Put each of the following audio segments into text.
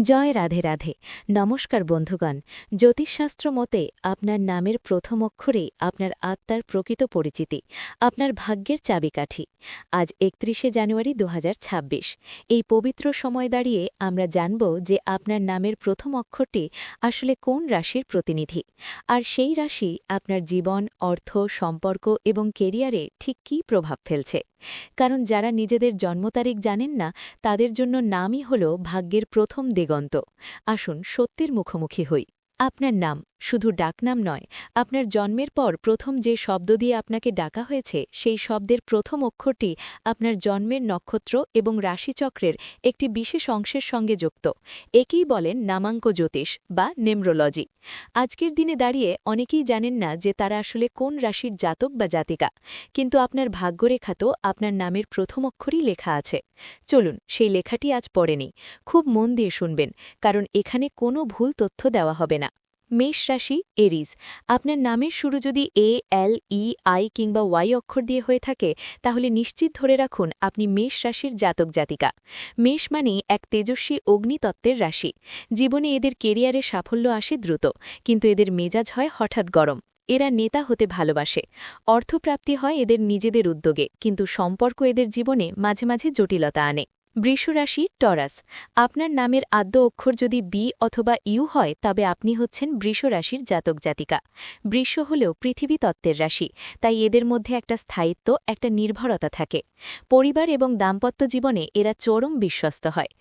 জয় রাধে রাধে। নমস্কার বন্ধুগণ। জ্যোতিষশাস্ত্র মতে আপনার নামের প্রথম অক্ষরেই আপনার আত্মার প্রকৃত পরিচিতি, আপনার ভাগ্যের চাবিকাঠি। আজ ৩১শে জানুয়ারি ২০২৬। এই পবিত্র সময় দাঁড়িয়ে আমরা জানব যে আপনার নামের প্রথম অক্ষরটি আসলে কোন রাশির প্রতিনিধি, আর সেই রাশি আপনার জীবন, অর্থ, সম্পর্ক এবং কেরিয়ারে ঠিক কী প্রভাব ফেলছে। কারণ যারা নিজেদের জন্মতারিখ জানেন না, তাদের জন্য নামই হল ভাগ্যের প্রথম দিগন্ত। আসুন সত্যের মুখোমুখি হই। আপনার নাম শুধু ডাকনাম নয়, আপনার জন্মের পর প্রথম যে শব্দ দিয়ে আপনাকে ডাকা হয়েছে সেই শব্দের প্রথম অক্ষরটি আপনার জন্মের নক্ষত্র এবং রাশিচক্রের একটি বিশেষ অংশের সঙ্গে যুক্ত। একেই বলেন নামাঙ্ক জ্যোতিষ বা নেমরোলজি। আজকের দিনে দাঁড়িয়ে অনেকেই জানেন না যে তারা আসলে কোন রাশির জাতক বা জাতিকা, কিন্তু আপনার ভাগ্যরেখা তো আপনার নামের প্রথম অক্ষরই লেখা আছে। চলুন সেই লেখাটি আজ পড়ে নিই। খুব মন দিয়ে শুনবেন, কারণ এখানে কোনো ভুল তথ্য দেওয়া হবে না। মেষ রাশি, এরিজ। আপনার নামের শুরু যদি এ, এল, ই, আই কিংবা ওয়াই অক্ষর দিয়ে হয়ে থাকে, তাহলে নিশ্চিত ধরে রাখুন আপনি মেষ রাশির জাতক জাতিকা। মেষ মানেই এক তেজস্বী অগ্নিতত্ত্বের রাশি। জীবনে এদের কেরিয়ারে সাফল্য আসে দ্রুত, কিন্তু এদের মেজাজ হয় হঠাৎ গরম। এরা নেতা হতে ভালোবাসে। অর্থপ্রাপ্তি হয় এদের নিজেদের উদ্যোগে, কিন্তু সম্পর্ক এদের জীবনে মাঝে মাঝে জটিলতা আনে। বৃষ রাশি, টরাস। আপনার নামের আদ্য অক্ষর যদি বি অথবা ইউ হয়, তবে আপনি হচ্ছেন বৃষ রাশির জাতক জাতিকা। বৃষ হলেও পৃথিবী তত্ত্বের রাশি, তাই এদের মধ্যে একটা স্থায়িত্ব, একটা নির্ভরতা থাকে। পরিবার এবং দাম্পত্য জীবনে এরা চরম বিশ্বস্ত হয়।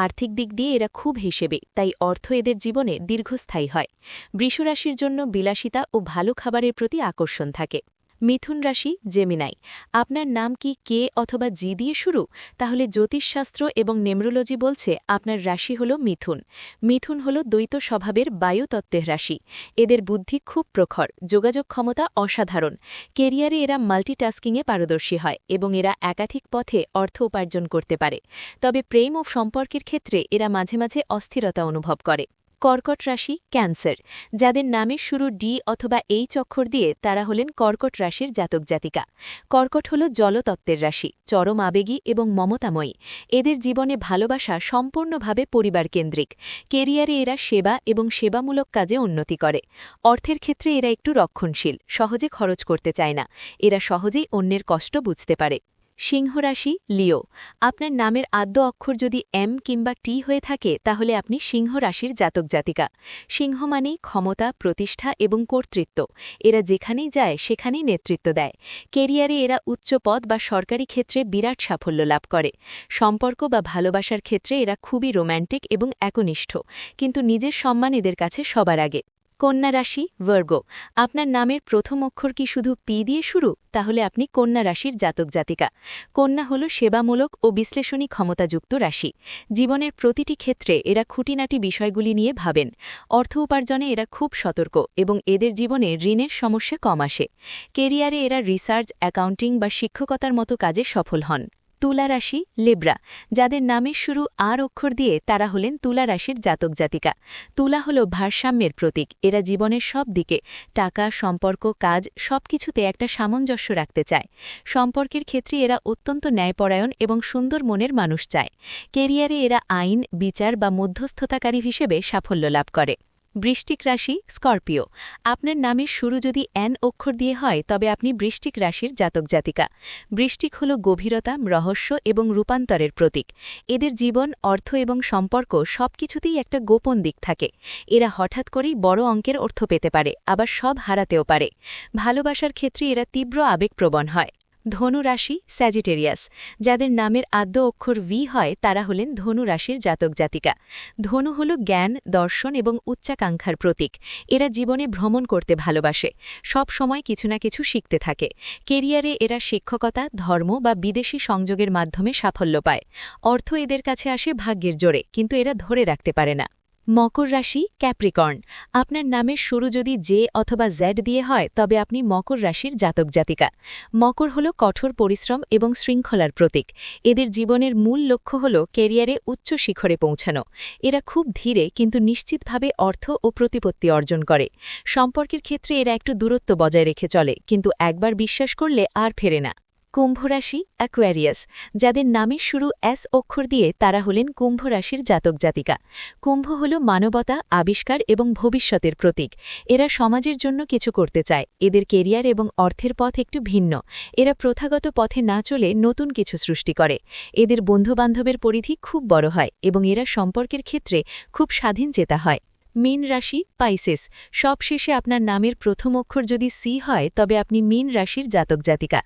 আর্থিক দিক দিয়ে এরা খুব হিসেবে, তাই অর্থ এদের জীবনে দীর্ঘস্থায়ী হয়। বৃষ রাশির জন্য বিলাসিতা ও ভালো খাবারের প্রতি আকর্ষণ থাকে। মিথুন রাশি, জেমিনাই। আপনার নাম কি কে অথবা জি দিয়ে শুরু? তাহলে জ্যোতিষশাস্ত্র এবং নেমরোলজি বলছে আপনার রাশি হল মিথুন। মিথুন হল দ্বৈত স্বভাবের বায়ুতত্ত্বের রাশি। এদের বুদ্ধি খুব প্রখর, যোগাযোগ ক্ষমতা অসাধারণ। কেরিয়ারে এরা মাল্টিটাস্কিংয়ে পারদর্শী হয় এবং এরা একাধিক পথে অর্থ উপার্জন করতে পারে। তবে প্রেম ও সম্পর্কের ক্ষেত্রে এরা মাঝে মাঝে অস্থিরতা অনুভব করে। কর্কট রাশি, ক্যান্সার। যাদের নামের শুরু ডি অথবা এইচ অক্ষর দিয়ে, তারা হলেন কর্কট রাশির জাতক জাতিকা। কর্কট হল জলতত্ত্বের রাশি, চরম আবেগী এবং মমতাময়ী। এদের জীবনে ভালোবাসা সম্পূর্ণভাবে পরিবারকেন্দ্রিক। কেরিয়ারে এরা সেবা এবং সেবামূলক কাজে উন্নতি করে। অর্থের ক্ষেত্রে এরা একটু রক্ষণশীল, সহজে খরচ করতে চায় না। এরা সহজেই অন্যের কষ্ট বুঝতে পারে। সিংহ রাশি, লিও। আপনার নামের আদ্য অক্ষর যদি এম কিংবা টি হয়ে থাকে, তাহলে আপনি সিংহ রাশির জাতক জাতিকা। সিংহ মানেই ক্ষমতা, প্রতিষ্ঠা এবং কর্তৃত্ব। এরা যেখানেই যায় সেখানেই নেতৃত্ব দেয়। কেরিয়ারে এরা উচ্চ পদ বা সরকারি ক্ষেত্রে বিরাট সাফল্য লাভ করে। সম্পর্ক বা ভালোবাসার ক্ষেত্রে এরা খুবই রোম্যান্টিক এবং একনিষ্ঠ, কিন্তু নিজের সম্মান এদের কাছে সবার আগে। কন্যা রাশি, ভার্গ। আপনার নামের প্রথম অক্ষর কি শুধু পি দিয়ে শুরু? তাহলে আপনি কন্যা রাশির জাতক জাতিকা। কন্যা হল সেবামূলক ও বিশ্লেষণী ক্ষমতাযুক্ত রাশি। জীবনের প্রতিটি ক্ষেত্রে এরা খুঁটিনাটি বিষয়গুলি নিয়ে ভাবেন। অর্থ উপার্জনে এরা খুব সতর্ক এবং এদের জীবনে ঋণের সমস্যা কম আসে। কেরিয়ারে এরা রিসার্চ, অ্যাকাউন্টিং বা শিক্ষকতার মতো কাজে সফল হন। তুলা রাশি, লেব্রা। যাদের নামের শুরু আর অক্ষর দিয়ে, তারা হলেন তুলা রাশির জাতক জাতিকা। তুলা হল ভারসাম্যের প্রতীক। এরা জীবনের সব দিকে, টাকা, সম্পর্ক, কাজ সবকিছুতে একটা সামঞ্জস্য রাখতে চায়। সম্পর্কের ক্ষেত্রে এরা অত্যন্ত ন্যায়পরায়ণ এবং সুন্দর মনের মানুষ চায়। কেরিয়ারে এরা আইন, বিচার বা মধ্যস্থতাকারী হিসেবে সাফল্য লাভ করে। বৃশ্চিক রাশি, স্করপিও। আপনার নামের শুরু যদি এন অক্ষর দিয়ে হয়, তবে আপনি বৃশ্চিক রাশির জাতক জাতিকা। বৃশ্চিক হল গভীরতা, রহস্য এবং রূপান্তরের প্রতীক। এদের জীবন, অর্থ এবং সম্পর্ক সবকিছুতেই একটা গোপন দিক থাকে। এরা হঠাৎ করেই বড় অঙ্কের অর্থ পেতে পারে, আবার সব হারাতেও পারে। ভালোবাসার ক্ষেত্রে এরা তীব্র আবেগপ্রবণ হয়। ধনু রাশি, স্যাজিটেরিয়াস। যাদের নামের আদ্য অক্ষর ভি হয়, তারা হলেন ধনু রাশির জাতক জাতিকা। ধনু হল জ্ঞান, দর্শন এবং উচ্চাকাঙ্ক্ষার প্রতীক। এরা জীবনে ভ্রমণ করতে ভালোবাসে, সব সময় কিছু না কিছু শিখতে থাকে। কেরিয়ারে এরা শিক্ষকতা, ধর্ম বা বিদেশি সংযোগের মাধ্যমে সাফল্য পায়। অর্থ এদের কাছে আসে ভাগ্যের জোরে, কিন্তু এরা ধরে রাখতে পারে না। মকর রাশি, ক্যাপ্রিকর্ন। আপনার নামের শুরু যদি জে অথবা জেড দিয়ে হয়, তবে আপনি মকর রাশির জাতক জাতিকা। মকর হল কঠোর পরিশ্রম এবং শৃঙ্খলার প্রতীক। এদের জীবনের মূল লক্ষ্য হল কেরিয়ারে উচ্চ শিখরে পৌঁছানো। এরা খুব ধীরে কিন্তু নিশ্চিতভাবে অর্থ ও প্রতিপত্তি অর্জন করে। সম্পর্কের ক্ষেত্রে এরা একটু দূরত্ব বজায় রেখে চলে, কিন্তু একবার বিশ্বাস করলে আর ফেরে না। কুম্ভ রাশি অ্যাকোয়ারিয়াস। যাদের নামের শুরু এস অক্ষর দিয়ে তারা হলেন কুম্ভ রাশির জাতক জাতিকা। কুম্ভ হল মানবতা, আবিষ্কার এবং ভবিষ্যতের প্রতীক। এরা সমাজের জন্য কিছু করতে চায়। এদের কেরিয়ার এবং অর্থের পথ একটু ভিন্ন। এরা প্রথাগত পথে না চলে নতুন কিছু সৃষ্টি করে। এদের বন্ধুবান্ধবের পরিধি খুব বড় হয় এবং এরা সম্পর্কের ক্ষেত্রে খুব স্বাধীনচেতা হয়। মীন রাশি পাইসেস। সবশেষে আপনার নামের প্রথম অক্ষর যদি সি হয় তবে আপনি মীন রাশির জাতক জাতিকা।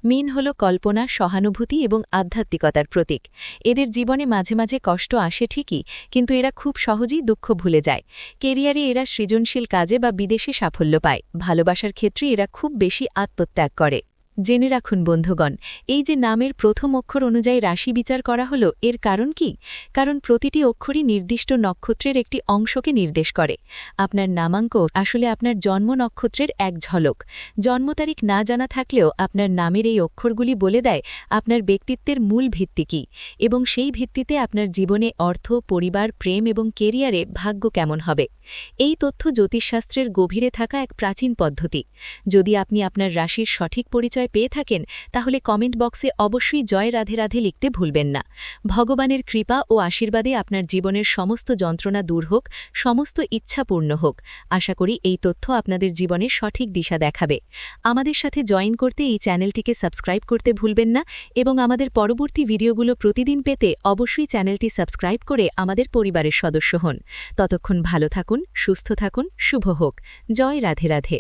মীন হল কল্পনা, সহানুভূতি এবং আধ্যাত্মিকতার প্রতীক। এদের জীবনে মাঝে মাঝে কষ্ট আসে ঠিকই, কিন্তু এরা খুব সহজেই দুঃখ ভুলে যায়। কেরিয়ারে এরা সৃজনশীল কাজে বা বিদেশে সাফল্য পায়। ভালোবাসার ক্ষেত্রে এরা খুব বেশি আত্মত্যাগ করে। জেনে রাখুন বন্ধুগণ, এই যে নামের প্রথম অক্ষর অনুযায়ী রাশি বিচার করা হলো, এর কারণ কি? কারণ প্রতিটি অক্ষরই নির্দিষ্ট নক্ষত্রের একটি অংশকে নির্দেশ করে। আপনার নামাঙ্ক আসলে আপনার জন্ম নক্ষত্রের এক ঝলক। জন্ম তারিখ না জানা থাকলেও আপনার নামের এই অক্ষরগুলি বলে দেয় আপনার ব্যক্তিত্বের মূল ভিত্তি কী, এবং সেই ভিত্তিতে আপনার জীবনে অর্থ, পরিবার, প্রেম এবং কেরিয়ারে ভাগ্য কেমন হবে। এই তথ্য জ্যোতিষশাস্ত্রের গভীরে থাকা এক প্রাচীন পদ্ধতি। যদি আপনি আপনার রাশির সঠিক পরিচয় পেয়ে থাকেন তাহলে কমেন্ট বক্সে অবশ্যই জয় রাধে রাধে লিখতে ভুলবেন না। ভগবানের কৃপা ও আশীর্বাদে আপনার জীবনের সমস্ত যন্ত্রণা দূর হোক, সমস্ত ইচ্ছা পূর্ণ হোক। আশা করি এই তথ্য আপনাদের জীবনের সঠিক দিশা দেখাবে। আমাদের সাথে জয়েন করতে এই চ্যানেলটিকে সাবস্ক্রাইব করতে ভুলবেন না এবং আমাদের পরবর্তী ভিডিওগুলো প্রতিদিন পেতে অবশ্যই চ্যানেলটি সাবস্ক্রাইব করে আমাদের পরিবারের সদস্য হন। ততক্ষণ ভালো থাকুন, সুস্থ থাকুন, শুভ হোক। জয় রাধে রাধে।